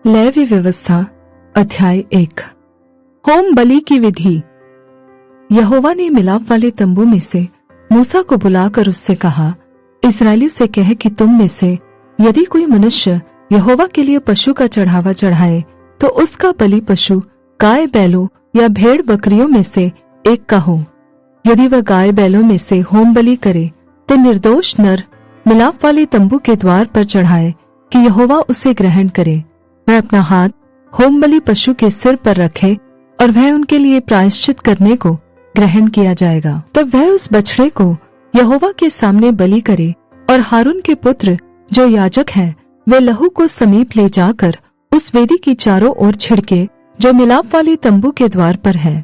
Levy व्यवस्था अध्याय 1। Home बलि की विधि। यहोवा ने मिलाप वाले तंबू में से मूसा को बुलाकर उससे कहा, इस्राएलियों से कह कि तुम में से यदि कोई मनुष्य यहोवा के लिए पशु का चढ़ावा चढ़ाए तो उसका बलि पशु गाय बैलों या भेड़ बकरियों में से एक का हो। यदि वह गाय बैलों में से होम बलि करे तो निर्दोष नर मिलाप वाले तंबू के द्वार पर चढ़ाए कि यहोवा उसे ग्रहण करे। वह अपना हाथ होम बलि पशु के सिर पर रखे और वह उनके लिए प्रायश्चित करने को ग्रहण किया जाएगा। तब वह उस बछड़े को यहोवा के सामने बलि करे और हारून के पुत्र जो याजक है वे लहू को समीप ले जाकर उस वेदी की चारों ओर छिड़के जो मिलाप वाले तंबू के द्वार पर है।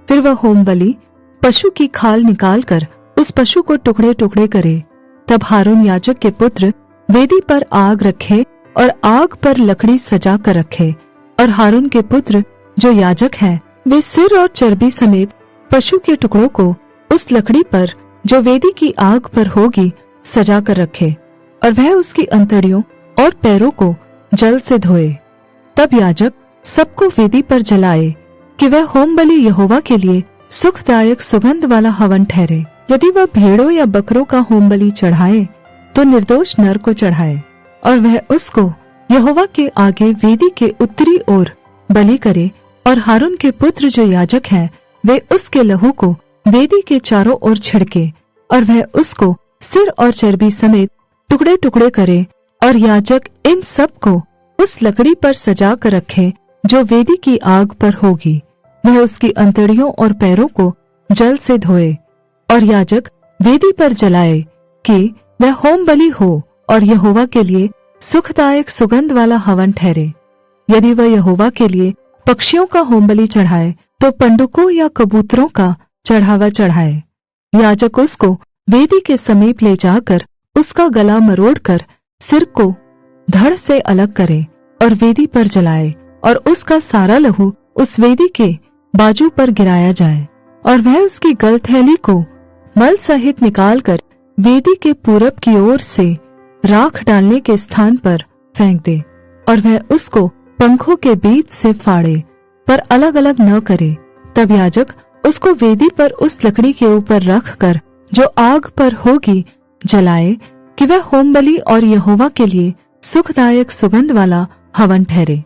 फिर वह होम बलि पशु की खाल निकालकर उस पशु को टुकड़े टुकड़े करे। तब हारून याजक के पुत्र वेदी पर आग रखे और आग पर लकड़ी सजा कर रखे, और हारून के पुत्र जो याजक है वे सिर और चर्बी समेत पशु के टुकड़ों को उस लकड़ी पर जो वेदी की आग पर होगी सजा कर रखे, और वह उसकी अंतड़ियों और पैरों को जल से धोए। तब याजक सबको वेदी पर जलाए कि वह होम बलि यहोवा के लिए सुखदायक सुगंध वाला हवन ठहरे। यदि वह भेड़ों या बकरों का होम बलि चढ़ाए तो निर्दोष नर को चढ़ाए, और वह उसको यहोवा के आगे वेदी के उत्तरी ओर बलि करे, और हारून के पुत्र जो याजक हैं वे उसके लहू को वेदी के चारों ओर छिड़के, और वह उसको सिर और चर्बी समेत टुकड़े टुकड़े करे, और याजक इन सब को उस लकड़ी पर सजा कर रखे जो वेदी की आग पर होगी। वह उसकी अंतड़ियों और पैरों को जल से धोए, और याजक वेदी पर जलाए कि वह होम बलि हो और यहोवा के लिए सुखदायक सुगंध वाला हवन ठहरे। यदि वह यहोवा के लिए पक्षियों का होम बलि चढ़ाए तो पंडुकों या कबूतरों का चढ़ावा चढ़ाए। याजक उसको वेदी के समीप ले जाकर उसका गला मरोड़कर सिर को धड़ से अलग करे और वेदी पर जलाए, और उसका सारा लहू उस वेदी के बाजू पर गिराया जाए, और वह उसकी गलथैली को मल सहित निकालकर वेदी के पूरब की ओर से राख डालने के स्थान पर फेंक दे, और वह उसको पंखों के बीच से फाड़े पर अलग अलग न करे। तब याजक उसको वेदी पर उस लकड़ी के ऊपर रख कर जो आग पर होगी जलाए कि वह होम बलि और यहोवा के लिए सुखदायक सुगंध वाला हवन ठहरे।